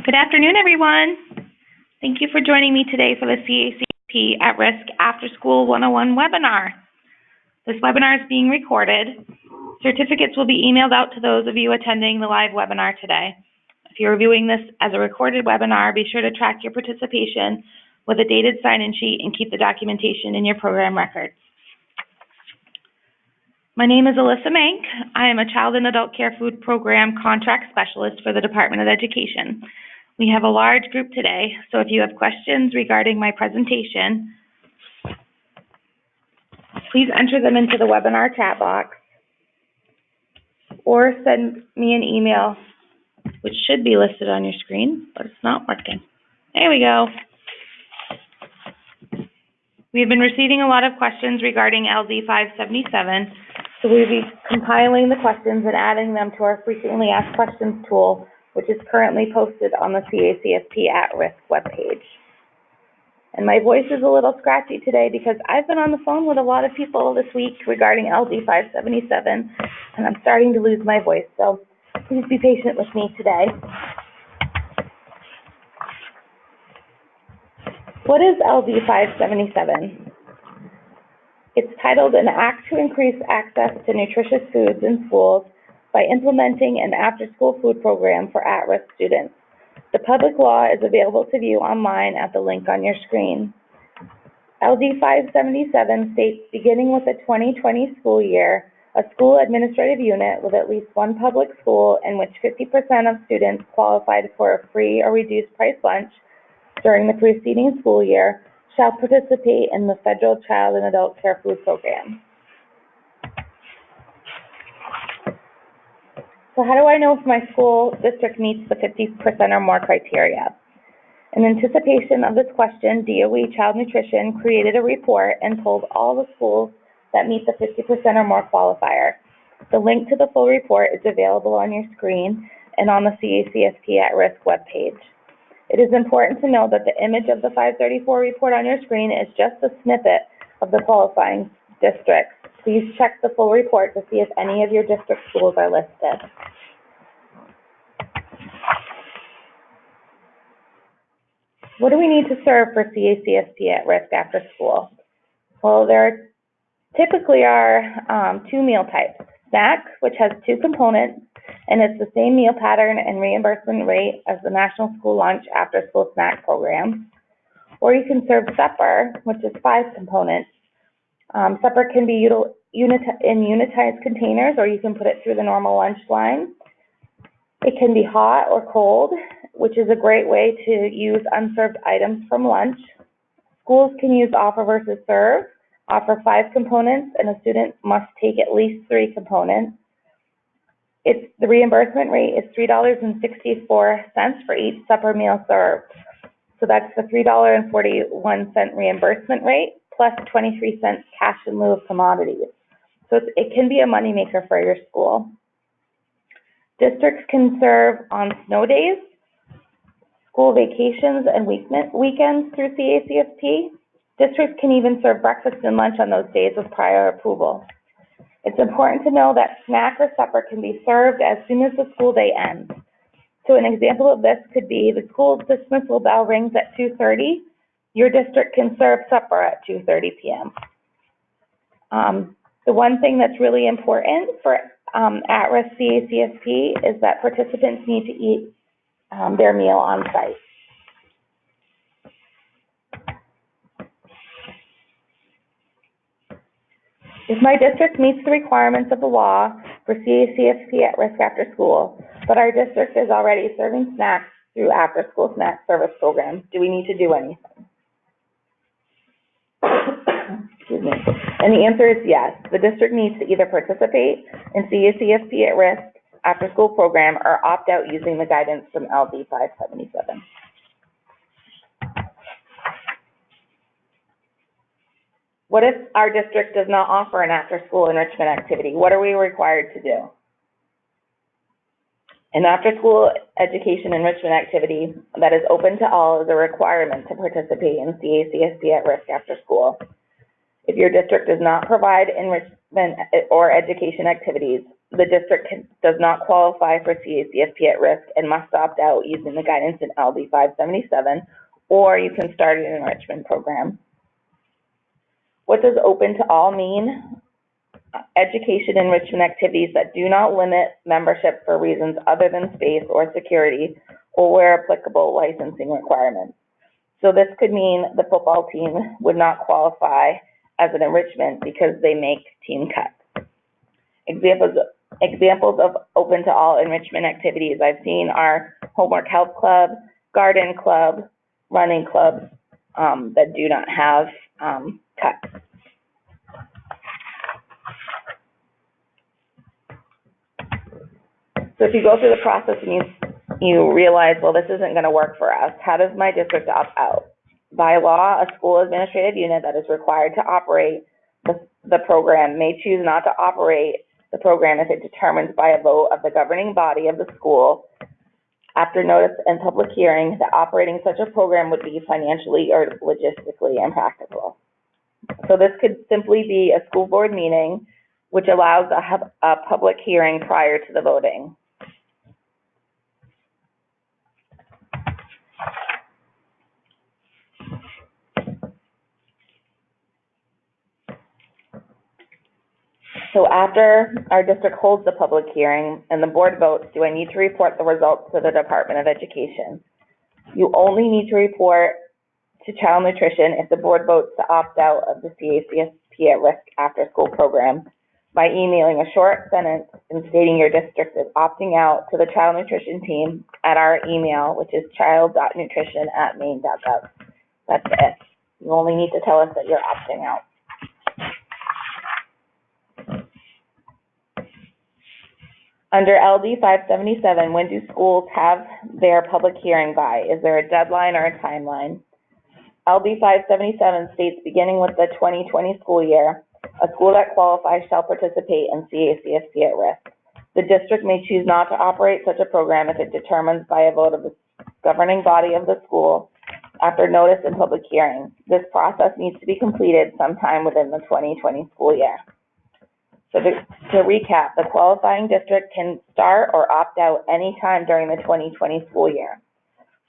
Good afternoon, everyone. Thank you for joining me today for the CACFP At Risk After School 101 webinar. This webinar is being recorded. Certificates will be emailed out to those of you attending the live webinar today. If you're viewing this as a recorded webinar, be sure to track your participation with a dated sign-in sheet and keep the documentation in your program records. My name is Alyssa Mank. I am a Child and Adult Care Food Program Contract Specialist for the Department of Education. We have a large group today, so if you have questions regarding my presentation, please enter them into the webinar chat box or send me an email, which should be listed on your screen, but it's not working. There we go. We've been receiving a lot of questions regarding LD 577, so we'll be compiling the questions and adding them to our frequently asked questions tool, which is currently posted on the CACFP At Risk webpage. And my voice is a little scratchy today because I've been on the phone with a lot of people this week regarding LD 577, and I'm starting to lose my voice, so please be patient with me today. What is LD 577? It's titled An Act to Increase Access to Nutritious Foods in Schools by Implementing an After-School Food Program for At-Risk Students. The public law is available to view online at the link on your screen. LD 577 states, beginning with the 2020 school year, a school administrative unit with at least one public school in which 50% of students qualified for a free or reduced price lunch during the preceding school year shall participate in the federal Child and Adult Care Food Program. So how do I know if my school district meets the 50% or more criteria? In anticipation of this question, DOE Child Nutrition created a report and told all the schools that meet the 50% or more qualifier. The link to the full report is available on your screen and on the CACFP At Risk webpage. It is important to know that the image of the 534 report on your screen is just a snippet of the qualifying districts. Please check the full report to see if any of your district schools are listed. What do we need to serve for CACFP At Risk After School? Well, there typically are two meal types. Snack, which has two components, and it's the same meal pattern and reimbursement rate as the National School Lunch After School Snack Program. Or you can serve supper, which is 5 components. Supper can be in unitized containers, or you can put it through the normal lunch line. It can be hot or cold, which is a great way to use unserved items from lunch. Schools can use offer versus serve, offer 5 components, and a student must take at least 3 components. The reimbursement rate is $3.64 for each supper meal served. So that's the $3.41 reimbursement rate plus 23 cents cash in lieu of commodities. So it can be a moneymaker for your school. Districts can serve on snow days, school vacations, and weekends through CACFP. Districts can even serve breakfast and lunch on those days with prior approval. It's important to know that snack or supper can be served as soon as the school day ends. So an example of this could be the school dismissal bell rings at 2:30. Your district can serve supper at 2:30 p.m. The one thing that's really important for at-risk CACFP is that participants need to eat their meal on site. If my district meets the requirements of the law for CACFP At Risk After School, but our district is already serving snacks through after-school snack service programs, do we need to do anything? Excuse me. And the answer is yes. The district needs to either participate in CACFP At Risk After School program or opt out using the guidance from LD 577. What if our district does not offer an after-school enrichment activity? What are we required to do? An after-school education enrichment activity that is open to all is a requirement to participate in CACFP At Risk After School. If your district does not provide enrichment or education activities, the district does not qualify for CACFP at risk and must opt out using the guidance in LD 577, or you can start an enrichment program. What does open to all mean? Education enrichment activities that do not limit membership for reasons other than space or security, or where applicable licensing requirements. So this could mean the football team would not qualify as an enrichment because they make team cuts. Examples of open to all enrichment activities I've seen are homework health club, garden club, running clubs that do not have cuts. So if you go through the process and you realize, well, this isn't going to work for us, how does my district opt out? By law, a school administrative unit that is required to operate the program may choose not to operate the program if it determines by a vote of the governing body of the school after notice and public hearing that operating such a program would be financially or logistically impractical. So this could simply be a school board meeting which allows a public hearing prior to the voting. So after our district holds the public hearing and the board votes, do I need to report the results to the Department of Education? You only need to report to Child Nutrition if the board votes to opt out of the CACFP at risk after school program by emailing a short sentence and stating your district is opting out to the Child Nutrition team at our email, which is child.nutrition@maine.gov. That's it. You only need to tell us that you're opting out. Under LD 577, when do schools have their public hearing by? Is there a deadline or a timeline? LD 577 states beginning with the 2020 school year, a school that qualifies shall participate in CACFP at risk. The district may choose not to operate such a program if it determines by a vote of the governing body of the school after notice and public hearing. This process needs to be completed sometime within the 2020 school year. So to recap, the qualifying district can start or opt out anytime during the 2020 school year.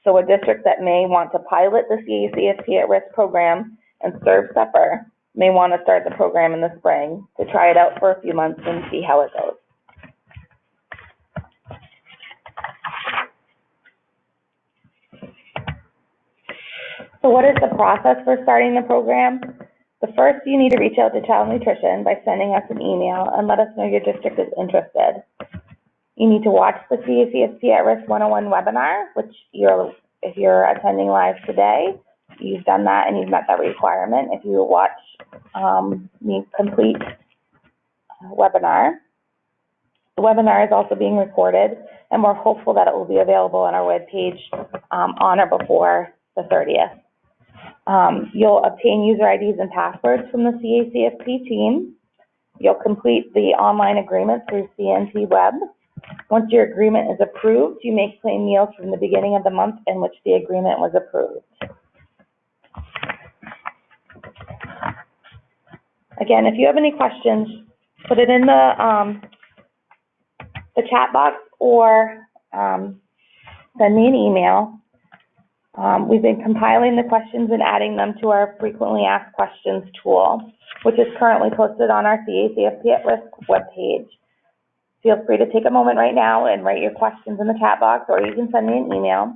So a district that may want to pilot the CACFP at risk program and serve supper may want to start the program in the spring to try it out for a few months and see how it goes. So what is the process for starting the program? The first, you need to reach out to Child Nutrition by sending us an email and let us know your district is interested. You need to watch the CACFP at Risk 101 webinar, which if you're attending live today, you've done that and you've met that requirement. If you watch the complete webinar, the webinar is also being recorded, and we're hopeful that it will be available on our webpage on or before the 30th. You'll obtain user IDs and passwords from the CACFP team. You'll complete the online agreement through CNT Web. Once your agreement is approved, you may claim meals from the beginning of the month in which the agreement was approved. Again, if you have any questions, put it in the chat box or send me an email. We've been compiling the questions and adding them to our frequently asked questions tool, which is currently posted on our CACFP at Risk webpage. Feel free to take a moment right now and write your questions in the chat box, or you can send me an email.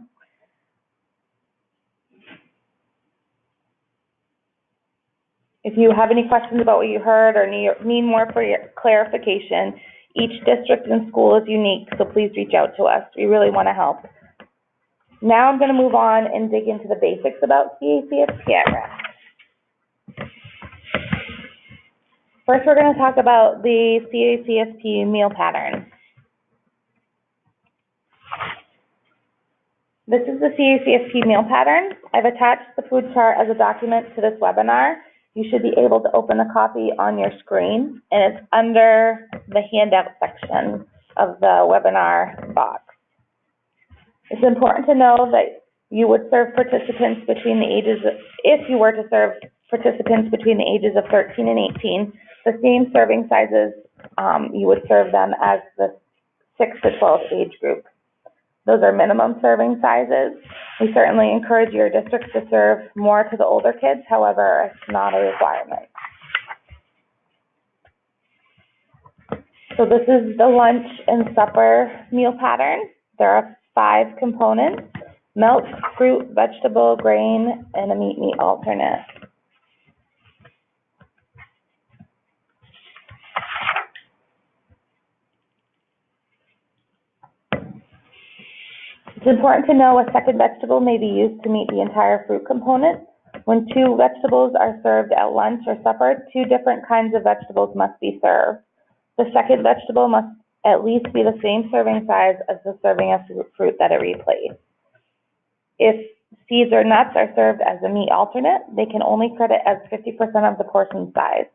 If you have any questions about what you heard or need more for your clarification, each district and school is unique, so please reach out to us. We really want to help. Now I'm going to move on and dig into the basics about CACFP at risk. First, we're going to talk about the CACFP meal pattern. This is the CACFP meal pattern. I've attached the food chart as a document to this webinar. You should be able to open a copy on your screen, and it's under the handout section of the webinar box. It's important to know that you would serve participants between the ages of, if you were to serve participants between the ages of 13 and 18, the same serving sizes you would serve them as the 6 to 12 age group. Those are minimum serving sizes. We certainly encourage your districts to serve more to the older kids, however, it's not a requirement. So this is the lunch and supper meal pattern. There are 5 components: milk, fruit, vegetable, grain, and a meat alternate. It's important to know a second vegetable may be used to meet the entire fruit component. When 2 vegetables are served at lunch or supper, 2 different kinds of vegetables must be served. The second vegetable must at least be the same serving size as the serving of fruit that it replaced. If seeds or nuts are served as a meat alternate, they can only credit as 50% of the portion size.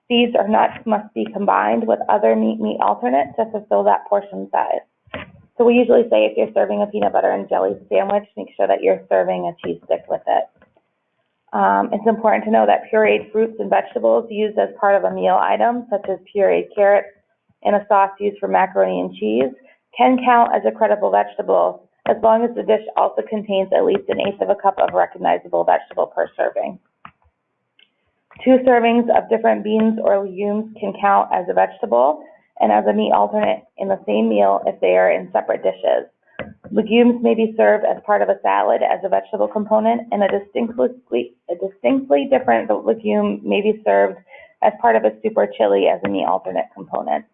Seeds or nuts must be combined with other meat alternate to fulfill that portion size. So we usually say if you're serving a peanut butter and jelly sandwich, make sure that you're serving a cheese stick with it. It's important to know that pureed fruits and vegetables used as part of a meal item, such as pureed carrots and a sauce used for macaroni and cheese, can count as a credible vegetable as long as the dish also contains at least 1/8 of a cup of recognizable vegetable per serving. 2 servings of different beans or legumes can count as a vegetable and as a meat alternate in the same meal if they are in separate dishes. Legumes may be served as part of a salad as a vegetable component, and a distinctly different legume may be served as part of a soup or chili as a meat alternate component.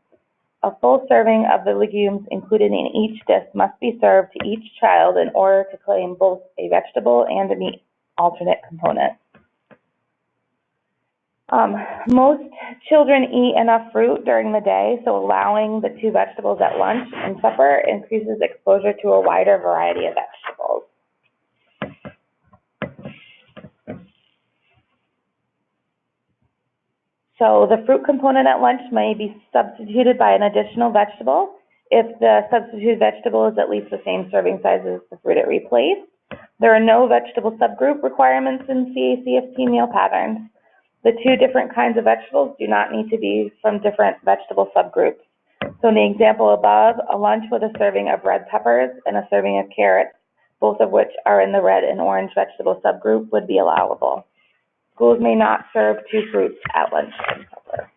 A full serving of the legumes included in each dish must be served to each child in order to claim both a vegetable and a meat alternate component. Most children eat enough fruit during the day, so allowing the 2 vegetables at lunch and supper increases exposure to a wider variety of vegetables. So the fruit component at lunch may be substituted by an additional vegetable if the substituted vegetable is at least the same serving size as the fruit it replaced. There are no vegetable subgroup requirements in CACFP meal patterns. The 2 different kinds of vegetables do not need to be from different vegetable subgroups. So in the example above, a lunch with a serving of red peppers and a serving of carrots, both of which are in the red and orange vegetable subgroup, would be allowable. Schools may not serve 2 fruits at lunch and supper.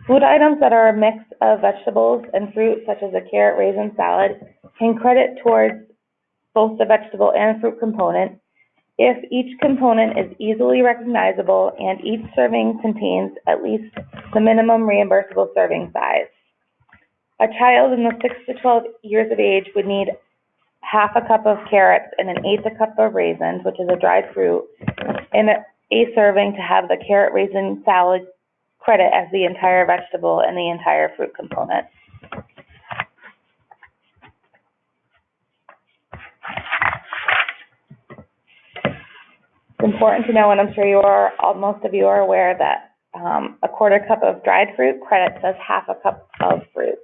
Food items that are a mix of vegetables and fruit, such as a carrot raisin salad, can credit towards both the vegetable and fruit component if each component is easily recognizable and each serving contains at least the minimum reimbursable serving size. A child in the 6 to 12 years of age would need 1/2 cup of carrots and 1/8 cup of raisins, which is a dried fruit, in a serving to have the carrot raisin salad credit as the entire vegetable and the entire fruit component. It's important to know, and I'm sure most of you are aware, that a 1/4 cup of dried fruit credits as 1/2 cup of fruit.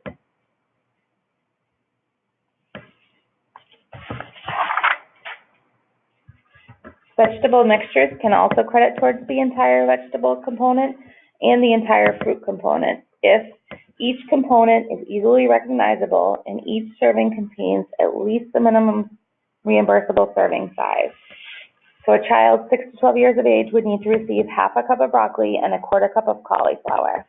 Vegetable mixtures can also credit towards the entire vegetable component and the entire fruit component if each component is easily recognizable and each serving contains at least the minimum reimbursable serving size. So a child 6 to 12 years of age would need to receive 1/2 cup of broccoli and a 1/4 cup of cauliflower.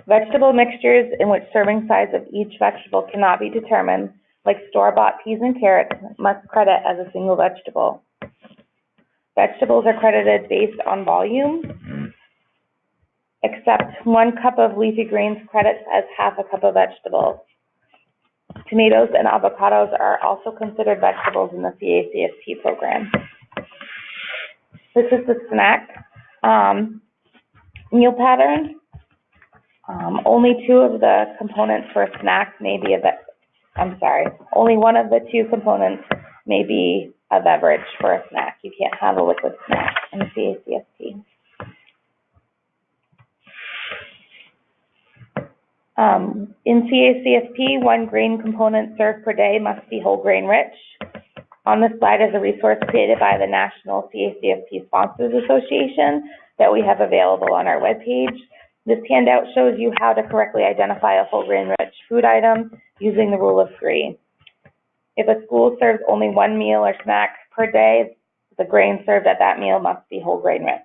Vegetable mixtures in which serving size of each vegetable cannot be determined, like store-bought peas and carrots, must credit as a single vegetable. Vegetables are credited based on volume, except 1 cup of leafy greens credits as 1/2 cup of vegetables. Tomatoes and avocados are also considered vegetables in the CACFP program. This is the snack meal pattern. Only 2 of the components for a snack may be only 1 of the 2 components may be a beverage for a snack. You can't have a liquid snack in the CACFP. In CACFP, 1 grain component served per day must be whole grain rich. On this slide is a resource created by the National CACFP Sponsors Association that we have available on our webpage. This handout shows you how to correctly identify a whole grain rich food item using the rule of 3. If a school serves only 1 meal or snack per day, the grain served at that meal must be whole grain rich.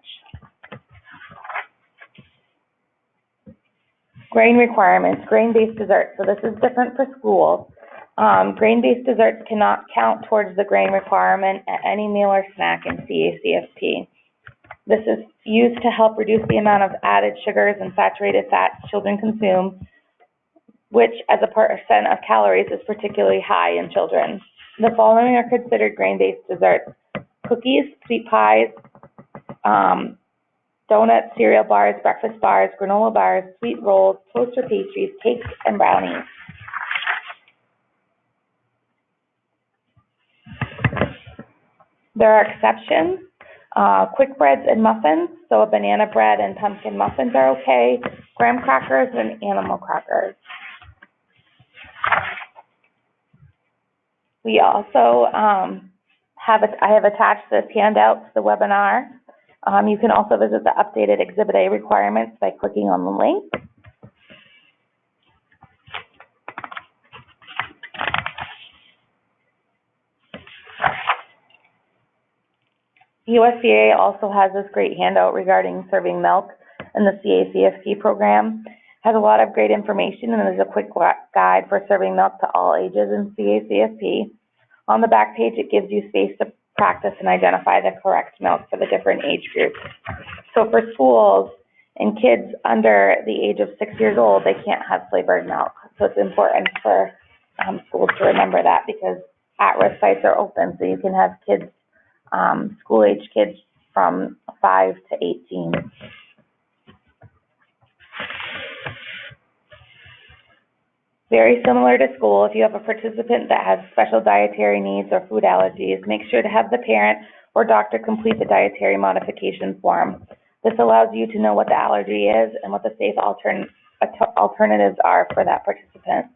Grain requirements, grain-based desserts. So this is different for schools. Grain-based desserts cannot count towards the grain requirement at any meal or snack in CACFP. This is used to help reduce the amount of added sugars and saturated fats children consume, which as a percent of calories is particularly high in children. The following are considered grain-based desserts: cookies, sweet pies, donuts, cereal bars, breakfast bars, granola bars, sweet rolls, toaster pastries, cakes, and brownies. There are exceptions. Quick breads and muffins, so a banana bread and pumpkin muffins are okay. Graham crackers and animal crackers. We also I have attached this handout to the webinar. You can also visit the updated Exhibit A requirements by clicking on the link. USDA also has this great handout regarding serving milk in the CACFP program. It has a lot of great information, and there's a quick guide for serving milk to all ages in CACFP. On the back page, it gives you space to practice and identify the correct milk for the different age groups. So for schools and kids under the age of 6 years old, they can't have flavored milk. So it's important for schools to remember that, because at-risk sites are open, so you can have kids, school-age kids from 5 to 18. Very similar to school, if you have a participant that has special dietary needs or food allergies, make sure to have the parent or doctor complete the dietary modification form. This allows you to know what the allergy is and what the safe alternatives are for that participant.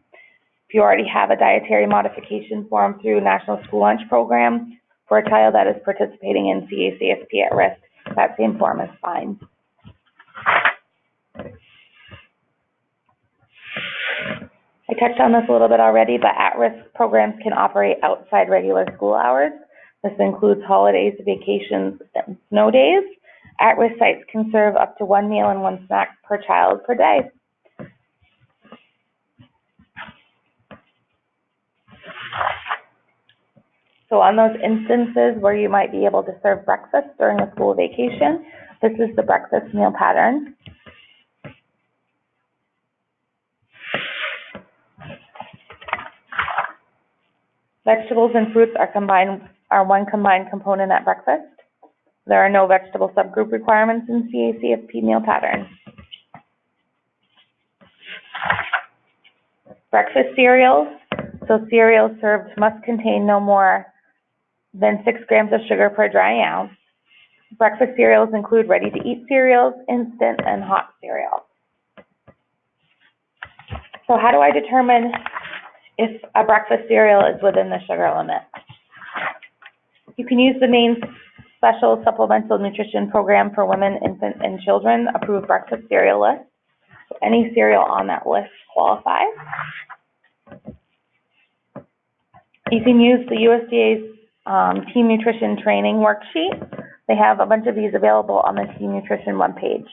If you already have a dietary modification form through National School Lunch Program for a child that is participating in CACFP at risk, that same form is fine. I touched on this a little bit already, but at-risk programs can operate outside regular school hours. This includes holidays, vacations, and snow days. At-risk sites can serve up to 1 meal and 1 snack per child per day. So on those instances where you might be able to serve breakfast during a school vacation, this is the breakfast meal pattern. Vegetables and fruits are one combined component at breakfast. There are no vegetable subgroup requirements in CACFP meal pattern. Breakfast cereals. So cereals served must contain no more than 6 grams of sugar per dry ounce. Breakfast cereals include ready-to-eat cereals, instant, and hot cereals. So how do I determine if a breakfast cereal is within the sugar limit? You can use the Maine Special Supplemental Nutrition Program for Women, Infant, and Children approved breakfast cereal list. So any cereal on that list qualifies. You can use the USDA's Team Nutrition Training Worksheet. They have a bunch of these available on the Team Nutrition webpage.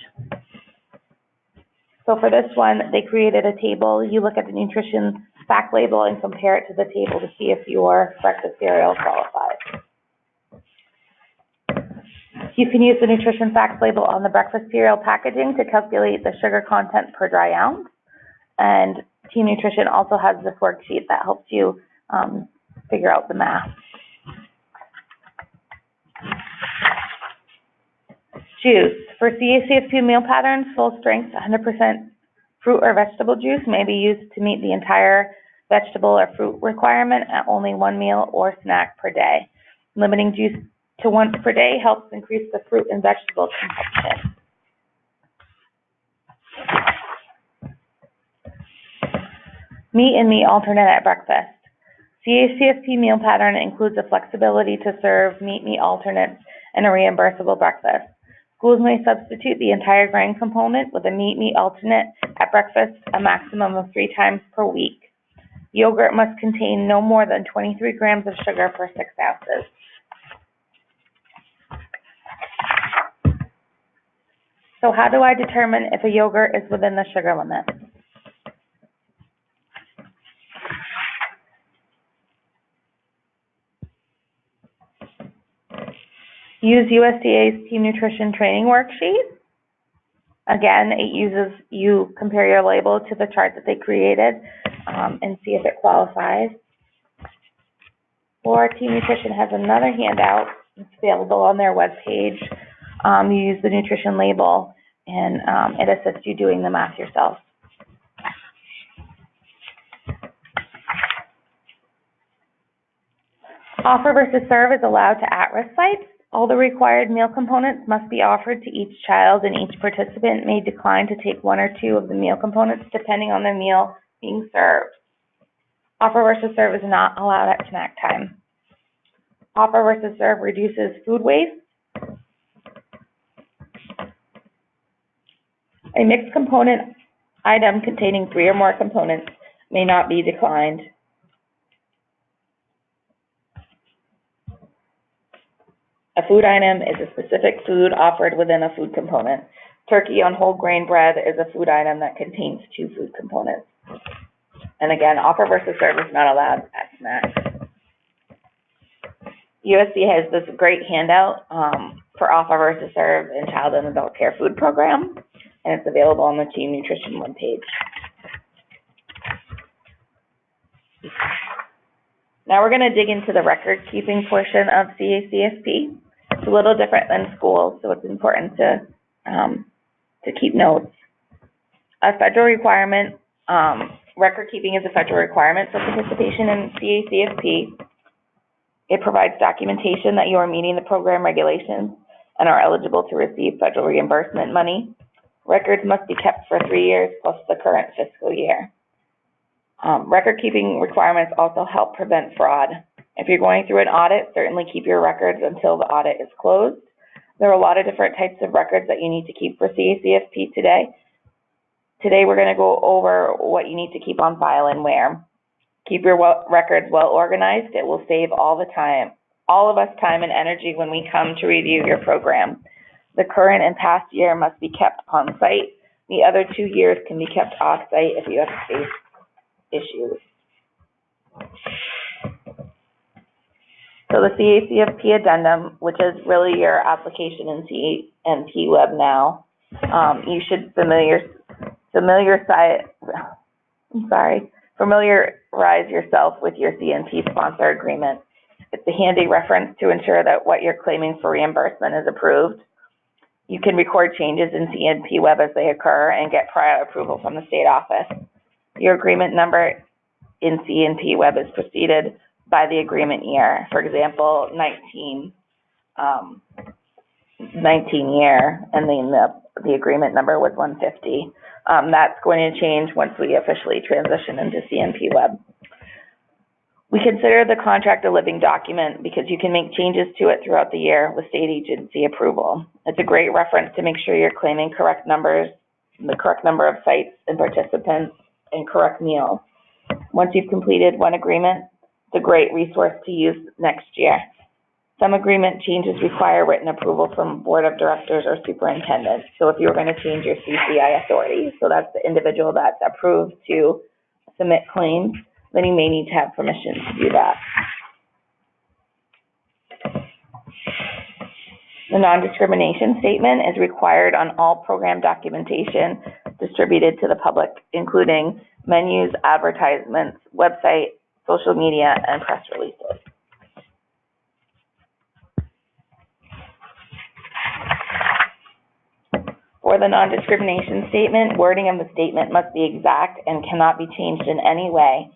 So for this one, they created a table. You look at the nutrition fact label and compare it to the table to see if your breakfast cereal qualifies. You can use the nutrition facts label on the breakfast cereal packaging to calculate the sugar content per dry ounce. And Team Nutrition also has this worksheet that helps you figure out the math. Juice. For CACFP meal patterns, full strength 100% fruit or vegetable juice may be used to meet the entire vegetable or fruit requirement at only 1 meal or snack per day. Limiting juice to once per day helps increase the fruit and vegetable consumption. Meat and meat alternate at breakfast. CACFP meal pattern includes the flexibility to serve meat alternates and a reimbursable breakfast. Schools may substitute the entire grain component with a meat alternate at breakfast a maximum of 3 times per week. Yogurt must contain no more than 23 grams of sugar per 6 ounces. So how do I determine if a yogurt is within the sugar limit? Use USDA's Team Nutrition Training Worksheet. Again, you compare your label to the chart that they created and see if it qualifies. Or Team Nutrition has another handout. It's available on their webpage. You use the nutrition label and it assists you doing the math yourself. Offer versus serve is allowed to at-risk sites. All the required meal components must be offered to each child, and each participant may decline to take 1 or 2 of the meal components depending on the meal being served. Offer versus serve is not allowed at snack time. Offer versus serve reduces food waste. A mixed component item containing 3 or more components may not be declined. A food item is a specific food offered within a food component. Turkey on whole grain bread is a food item that contains 2 food components. And again, offer versus serve is not allowed at snacks. USDA has this great handout for offer versus serve in Child and Adult Care Food Program, and it's available on the Team Nutrition webpage. Now we're going to dig into the record-keeping portion of CACFP. It's a little different than schools, so it's important to keep notes. A federal requirement, record-keeping is a federal requirement for participation in CACFP. It provides documentation that you are meeting the program regulations and are eligible to receive federal reimbursement money. Records must be kept for 3 years plus the current fiscal year. Record-keeping requirements also help prevent fraud. If you're going through an audit, certainly keep your records until the audit is closed. There are a lot of different types of records that you need to keep for CACFP today. Today we're going to go over what you need to keep on file and where. Keep your records well organized. It will save all of us time and energy when we come to review your program. The current and past year must be kept on site. The other 2 years can be kept off site if you have space issues. So the CACFP addendum, which is really your application in CNP Web now, you should familiarize yourself with your CNP sponsor agreement. It's a handy reference to ensure that what you're claiming for reimbursement is approved. You can record changes in CNP Web as they occur and get prior approval from the state office. Your agreement number in CNP Web is preceded by the agreement year. For example, 19 year, and then the agreement number was 150. That's going to change once we officially transition into CNP Web. We consider the contract a living document because you can make changes to it throughout the year with state agency approval. It's a great reference to make sure you're claiming correct numbers, the correct number of sites and participants, and correct meals. Once you've completed one agreement, it's a great resource to use next year. Some agreement changes require written approval from board of directors or superintendent. So if you're going to change your CCI authority, so that's the individual that's approved to submit claims, then you may need to have permission to do that. The non-discrimination statement is required on all program documentation distributed to the public, including menus, advertisements, website, social media, and press releases. For the non-discrimination statement, wording of the statement must be exact and cannot be changed in any way.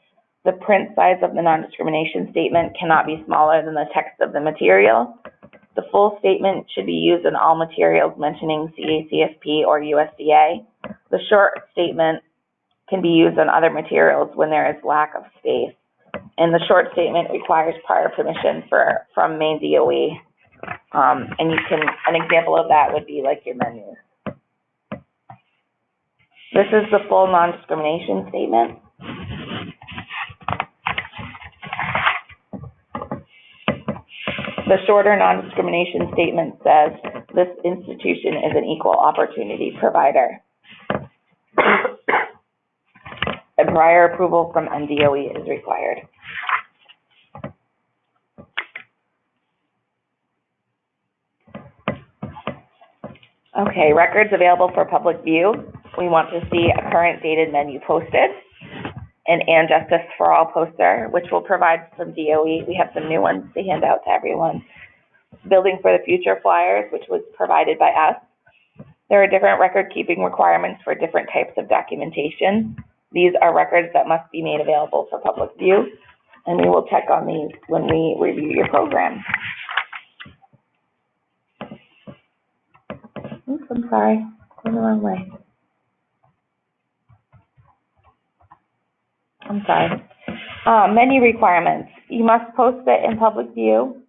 The print size of the non-discrimination statement cannot be smaller than the text of the material. The full statement should be used in all materials mentioning CACFP or USDA. The short statement can be used on other materials when there is lack of space. And the short statement requires prior permission from Maine DOE. And an example of that would be like your menus. This is the full non-discrimination statement. The shorter non-discrimination statement says, this institution is an equal opportunity provider. And prior approval from MDOE is required. Okay, records available for public view. We want to see a current dated menu posted, an And Justice for All poster, which will provide some DOE. We have some new ones to hand out to everyone. Building for the Future flyers, which was provided by us. There are different record keeping requirements for different types of documentation. These are records that must be made available for public view, and we will check on these when we review your program. Oops, I'm sorry, going the wrong way. I'm sorry. Menu requirements. You must post it in public view.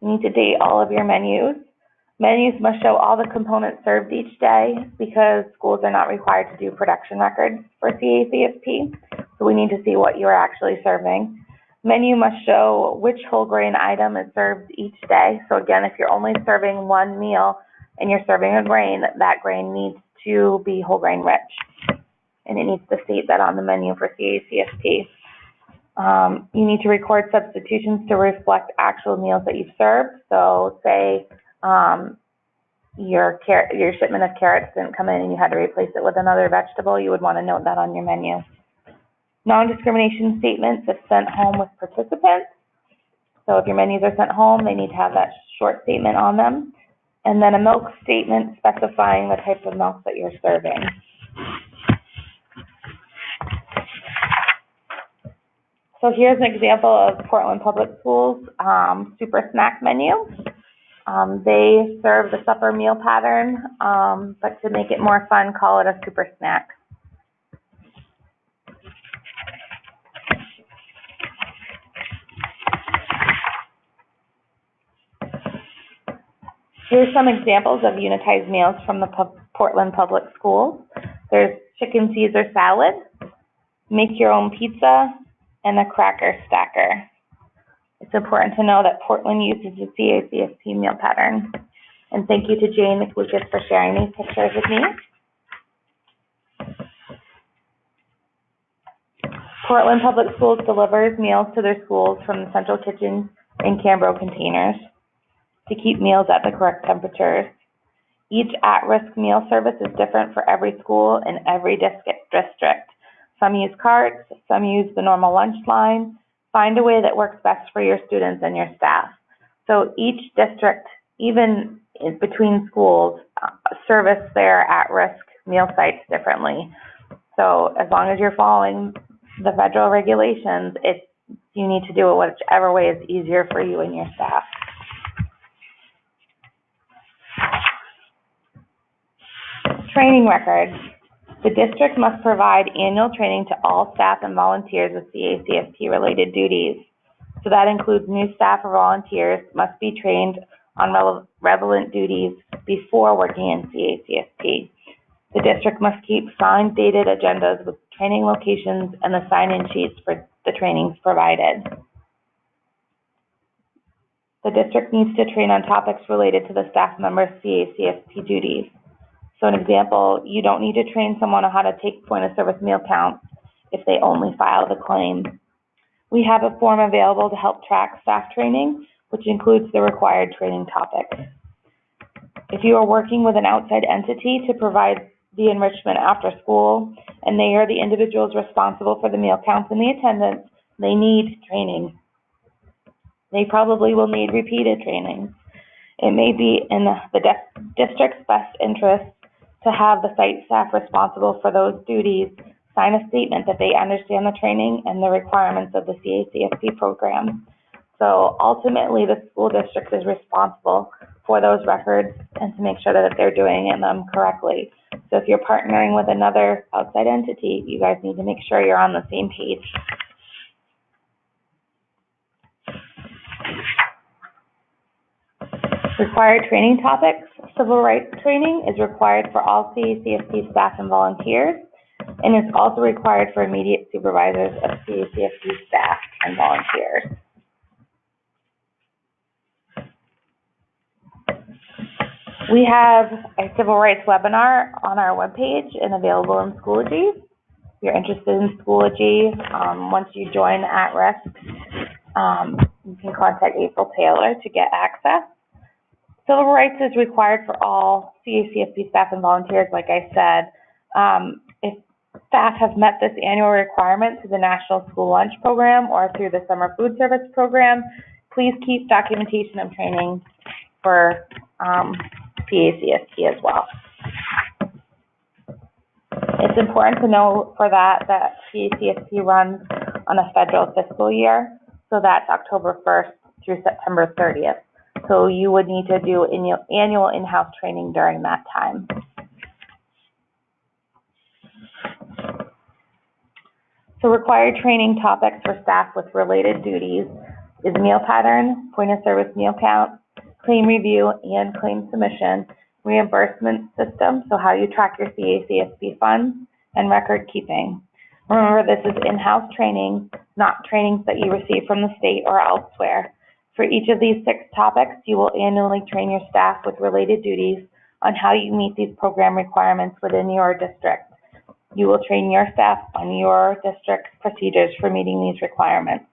You need to date all of your menus. Menus must show all the components served each day because schools are not required to do production records for CACFP. So we need to see what you're actually serving. Menu must show which whole grain item is served each day. So again, if you're only serving one meal and you're serving a grain, that grain needs to be whole grain rich. And it needs to state that on the menu for CACFP. You need to record substitutions to reflect actual meals that you've served. So say your shipment of carrots didn't come in and you had to replace it with another vegetable, you would want to note that on your menu. Non-discrimination statements if sent home with participants. So if your menus are sent home, they need to have that short statement on them. And then a milk statement specifying the types of milk that you're serving. So here's an example of Portland Public Schools super snack menu. They serve the supper meal pattern, but to make it more fun, call it a super snack. Here's some examples of unitized meals from the Portland Public Schools. There's chicken Caesar salad, make your own pizza, and a cracker stacker. It's important to know that Portland uses the CACFP meal pattern. And thank you to Jane McLucas for sharing these pictures with me. Portland Public Schools delivers meals to their schools from the central kitchen in Cambro containers to keep meals at the correct temperatures. Each at-risk meal service is different for every school in every district. Some use carts, some use the normal lunch line. Find a way that works best for your students and your staff. So each district, even in between schools, service their at-risk meal sites differently. So as long as you're following the federal regulations, you need to do it whichever way is easier for you and your staff. Training records. The district must provide annual training to all staff and volunteers with CACFP-related duties. So that includes new staff or volunteers must be trained on relevant duties before working in CACFP. The district must keep signed, dated agendas with training locations and the sign-in sheets for the trainings provided. The district needs to train on topics related to the staff member's CACFP duties. So an example, you don't need to train someone on how to take point-of-service meal counts if they only file the claim. We have a form available to help track staff training, which includes the required training topics. If you are working with an outside entity to provide the enrichment after school, and they are the individuals responsible for the meal counts and the attendance, they need training. They probably will need repeated training. It may be in the district's best interest to have the site staff responsible for those duties sign a statement that they understand the training and the requirements of the CACFP program. So ultimately, the school district is responsible for those records and to make sure that they're doing them correctly. So if you're partnering with another outside entity, you guys need to make sure you're on the same page. Required training topics. Civil rights training is required for all CACFP staff and volunteers, and is also required for immediate supervisors of CACFP staff and volunteers. We have a civil rights webinar on our webpage and available in Schoology. If you're interested in Schoology, once you join at risk, you can contact April Taylor to get access. Civil rights is required for all CACFP staff and volunteers, like I said. If staff have met this annual requirement through the National School Lunch Program or through the Summer Food Service Program, please keep documentation of training for CACFP as well. It's important to know for that CACFP runs on a federal fiscal year, so that's October 1st through September 30th. So you would need to do annual in-house training during that time. So required training topics for staff with related duties is meal pattern, point of service meal count, claim review and claim submission, reimbursement system, so how you track your CACFP funds, and record keeping. Remember, this is in-house training, not trainings that you receive from the state or elsewhere. For each of these 6 topics, you will annually train your staff with related duties on how you meet these program requirements within your district. You will train your staff on your district's procedures for meeting these requirements.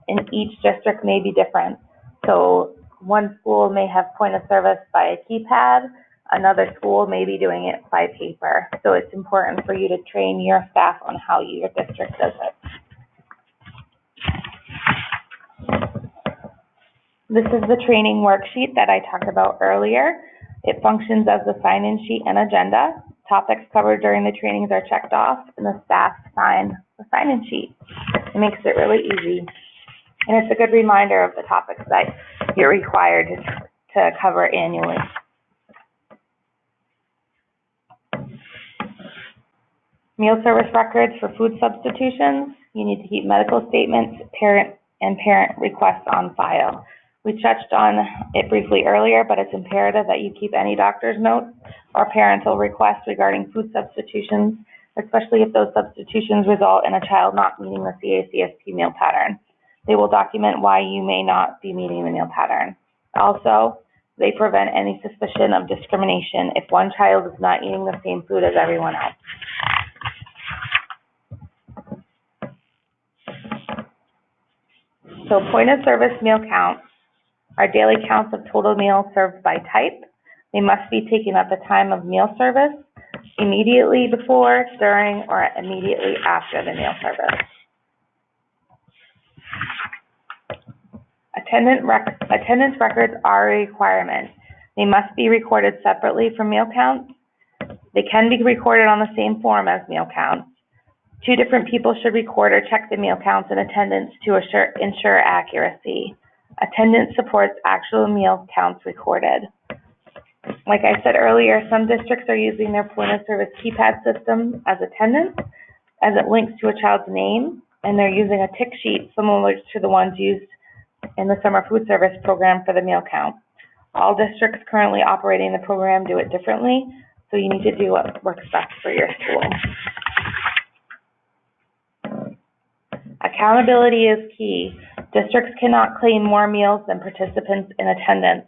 And each district may be different. So one school may have point of service by a keypad, another school may be doing it by paper. So it's important for you to train your staff on how your district does it. This is the training worksheet that I talked about earlier. It functions as the sign-in sheet and agenda. Topics covered during the trainings are checked off, and the staff sign the sign-in sheet. It makes it really easy. And it's a good reminder of the topics that you're required to cover annually. Meal service records for food substitutions. You need to keep medical statements, parent requests on file. We touched on it briefly earlier, but it's imperative that you keep any doctor's notes or parental requests regarding food substitutions, especially if those substitutions result in a child not meeting the CACFP meal pattern. They will document why you may not be meeting the meal pattern. Also, they prevent any suspicion of discrimination if one child is not eating the same food as everyone else. So point of service meal counts are daily counts of total meals served by type. They must be taken at the time of meal service, immediately before, during, or immediately after the meal service. Attendance records are a requirement. They must be recorded separately from meal counts. They can be recorded on the same form as meal counts. 2 different people should record or check the meal counts and attendance to ensure accuracy. Attendance supports actual meal counts recorded. Like I said earlier, some districts are using their point of service keypad system as attendance, as it links to a child's name, and they're using a tick sheet similar to the ones used in the Summer Food Service Program for the meal count. All districts currently operating the program do it differently, so you need to do what works best for your school. Accountability is key. Districts cannot claim more meals than participants in attendance.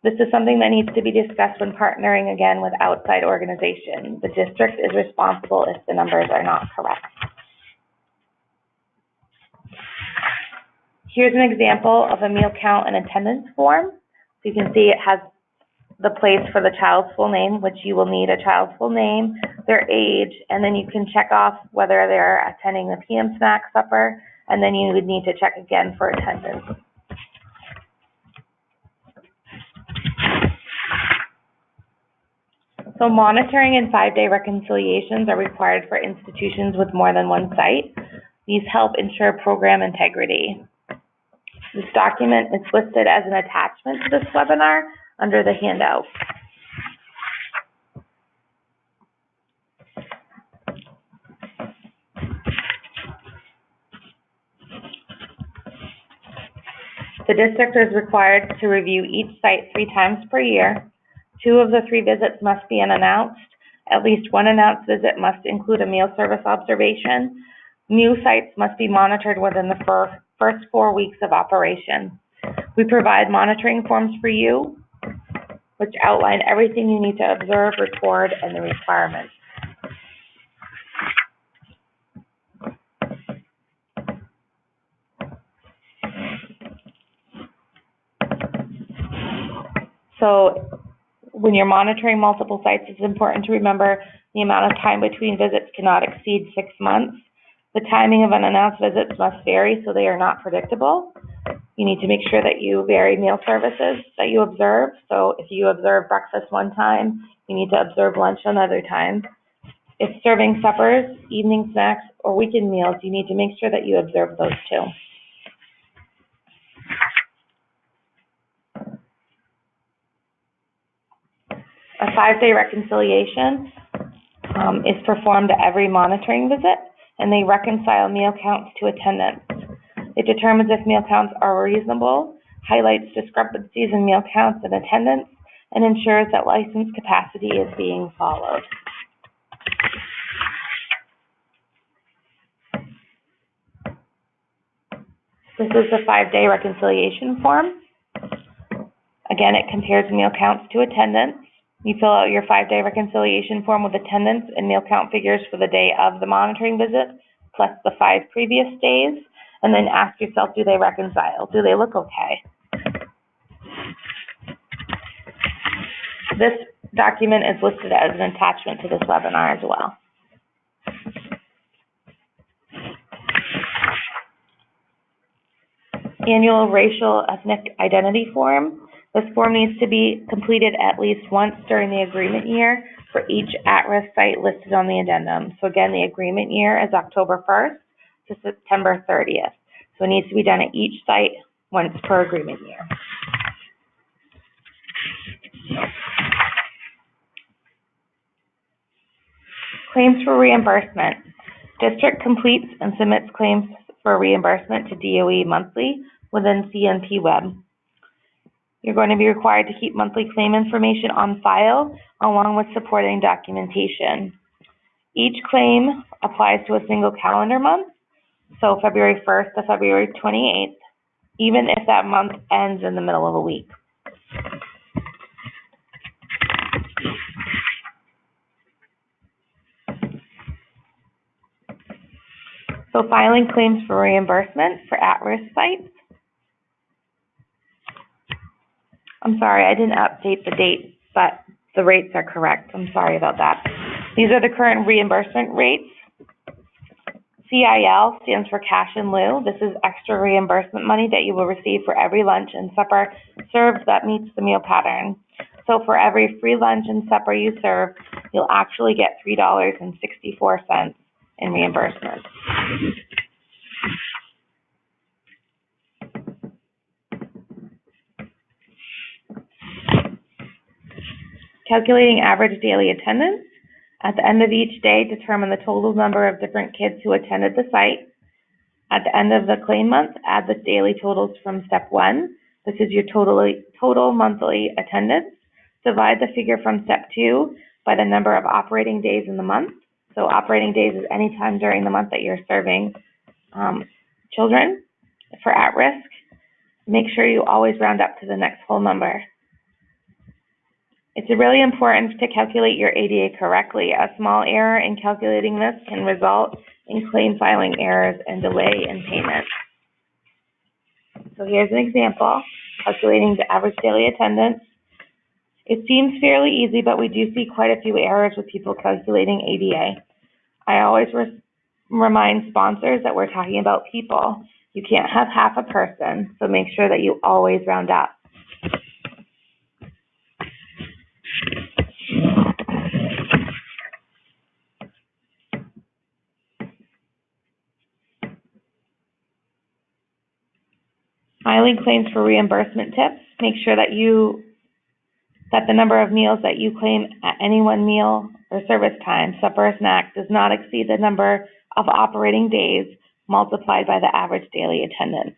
This is something that needs to be discussed when partnering again with outside organizations. The district is responsible if the numbers are not correct. Here's an example of a meal count and attendance form. So you can see it has the place for the child's full name, which you will need a child's full name, their age, and then you can check off whether they're attending the PM snack supper, and then you would need to check again for attendance. So monitoring and 5-day reconciliations are required for institutions with more than one site. These help ensure program integrity. This document is listed as an attachment to this webinar under the handout. The district is required to review each site 3 times per year. 2 of the 3 visits must be unannounced. At least 1 announced visit must include a meal service observation. New sites must be monitored within the first 4 weeks of operation. We provide monitoring forms for you, which outline everything you need to observe, record, and the requirements. So when you're monitoring multiple sites, it's important to remember the amount of time between visits cannot exceed 6 months. The timing of unannounced visits must vary so they are not predictable. You need to make sure that you vary meal services that you observe. So if you observe breakfast one time, you need to observe lunch another time. If serving suppers, evening snacks, or weekend meals, you need to make sure that you observe those too. A 5-day reconciliation is performed at every monitoring visit, and they reconcile meal counts to attendance. It determines if meal counts are reasonable, highlights discrepancies in meal counts and attendance, and ensures that license capacity is being followed. This is the 5-day reconciliation form. Again, it compares meal counts to attendance. You fill out your 5-day reconciliation form with attendance and meal count figures for the day of the monitoring visit, plus the 5 previous days, and then ask yourself, do they reconcile? Do they look okay? This document is listed as an attachment to this webinar as well. Annual racial ethnic identity form. This form needs to be completed at least once during the agreement year for each at-risk site listed on the addendum. So again, the agreement year is October 1st to September 30th. So it needs to be done at each site once per agreement year. Claims for reimbursement. District completes and submits claims for reimbursement to DOE monthly within CNP Web. You're going to be required to keep monthly claim information on file along with supporting documentation. Each claim applies to a single calendar month, so February 1st to February 28th, even if that month ends in the middle of a week. So filing claims for reimbursement for at-risk sites. I'm sorry, I didn't update the date, but the rates are correct. I'm sorry about that. These are the current reimbursement rates. CIL stands for cash in lieu. This is extra reimbursement money that you will receive for every lunch and supper served that meets the meal pattern. So for every free lunch and supper you serve, you'll actually get $3.64 in reimbursement. Calculating average daily attendance. At the end of each day, determine the total number of different kids who attended the site. At the end of the claim month, add the daily totals from step 1. This is your total monthly attendance. Divide the figure from step 2 by the number of operating days in the month. So operating days is any time during the month that you're serving children for at-risk. Make sure you always round up to the next whole number. It's really important to calculate your ADA correctly. A small error in calculating this can result in claim filing errors and delay in payment. So here's an example, calculating the average daily attendance. It seems fairly easy, but we do see quite a few errors with people calculating ADA. I always remind sponsors that we're talking about people. You can't have half a person, so make sure that you always round up. Filing claims for reimbursement tips. Make sure that the number of meals that you claim at any one meal or service time, supper or snack, does not exceed the number of operating days multiplied by the average daily attendance.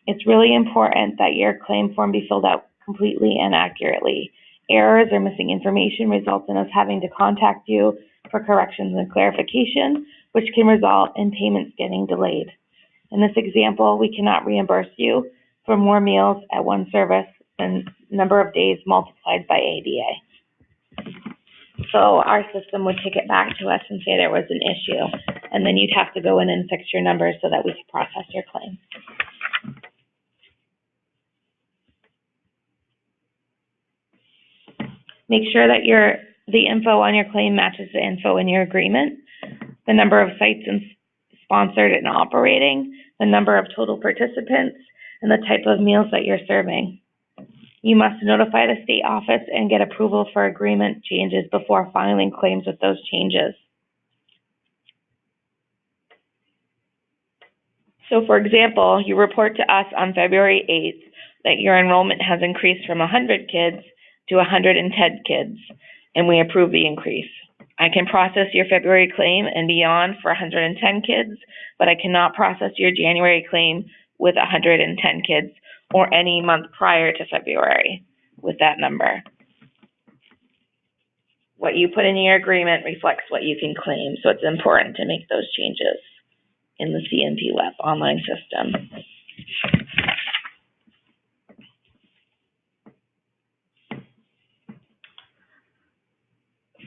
It's really important that your claim form be filled out completely and accurately. Errors or missing information results in us having to contact you for corrections and clarification, which can result in payments getting delayed. In this example, we cannot reimburse you for more meals at one service than number of days multiplied by ADA. So our system would kick it back to us and say there was an issue, and then you'd have to go in and fix your numbers so that we could process your claim. Make sure that the info on your claim matches the info in your agreement, the number of sites sponsored and operating, the number of total participants, and the type of meals that you're serving. You must notify the state office and get approval for agreement changes before filing claims with those changes. So for example, you report to us on February 8th that your enrollment has increased from 100 kids to 110 kids, and we approve the increase. I can process your February claim and beyond for 110 kids, but I cannot process your January claim with 110 kids or any month prior to February with that number. What you put in your agreement reflects what you can claim, so it's important to make those changes in the CNP Web online system.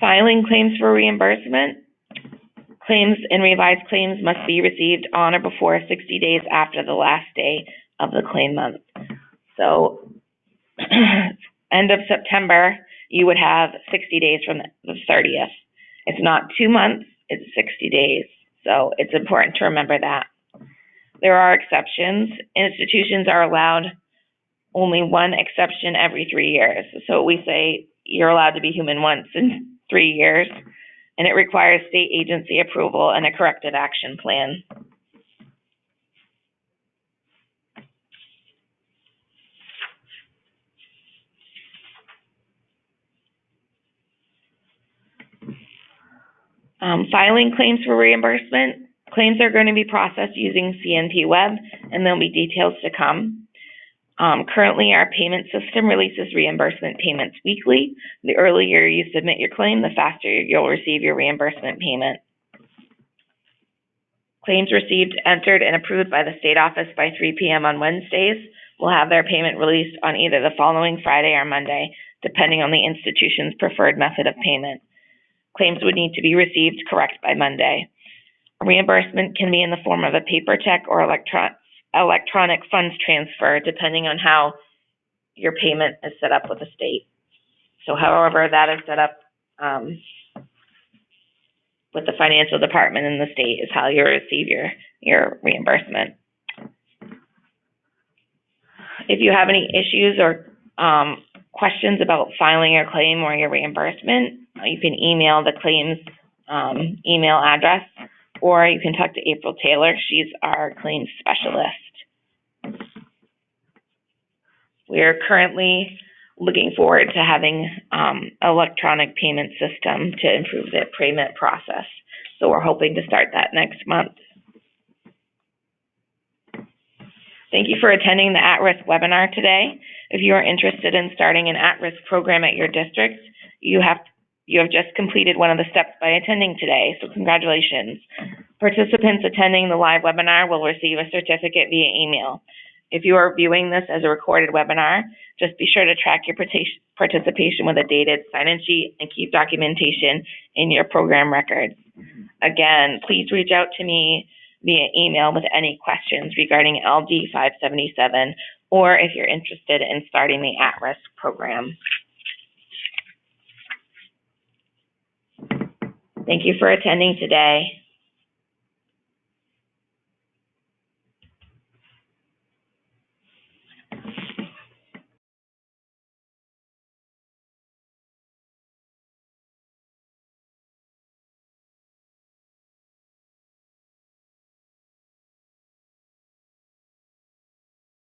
Filing claims for reimbursement. Claims and revised claims must be received on or before 60 days after the last day of the claim month. So end of September, you would have 60 days from the 30th. It's not 2 months, it's 60 days. So it's important to remember that. There are exceptions. Institutions are allowed only one exception every 3 years. So we say you're allowed to be human once in 3 years, and it requires state agency approval and a corrective action plan. Filing claims for reimbursement. Claims are going to be processed using CNP Web, and there'll be details to come. Currently, our payment system releases reimbursement payments weekly. The earlier you submit your claim, the faster you'll receive your reimbursement payment. Claims received, entered, and approved by the state office by 3 p.m. on Wednesdays will have their payment released on either the following Friday or Monday, depending on the institution's preferred method of payment. Claims would need to be received correct by Monday. Reimbursement can be in the form of a paper check or electronic funds transfer, depending on how your payment is set up with the state. So however that is set up with the financial department in the state is how you receive your reimbursement. If you have any issues or questions about filing your claim or your reimbursement, you can email the claims email address, or you can talk to April Taylor. She's our claims specialist. We are currently looking forward to having electronic payment system to improve the payment process. So we're hoping to start that next month. Thank you for attending the at-risk webinar today. If you are interested in starting an at-risk program at your district, you have just completed one of the steps by attending today, so congratulations. Participants attending the live webinar will receive a certificate via email. If you are viewing this as a recorded webinar, just be sure to track your participation with a dated sign-in sheet and keep documentation in your program records. Again, please reach out to me via email with any questions regarding LD 577, or if you're interested in starting the at-risk program. Thank you for attending today.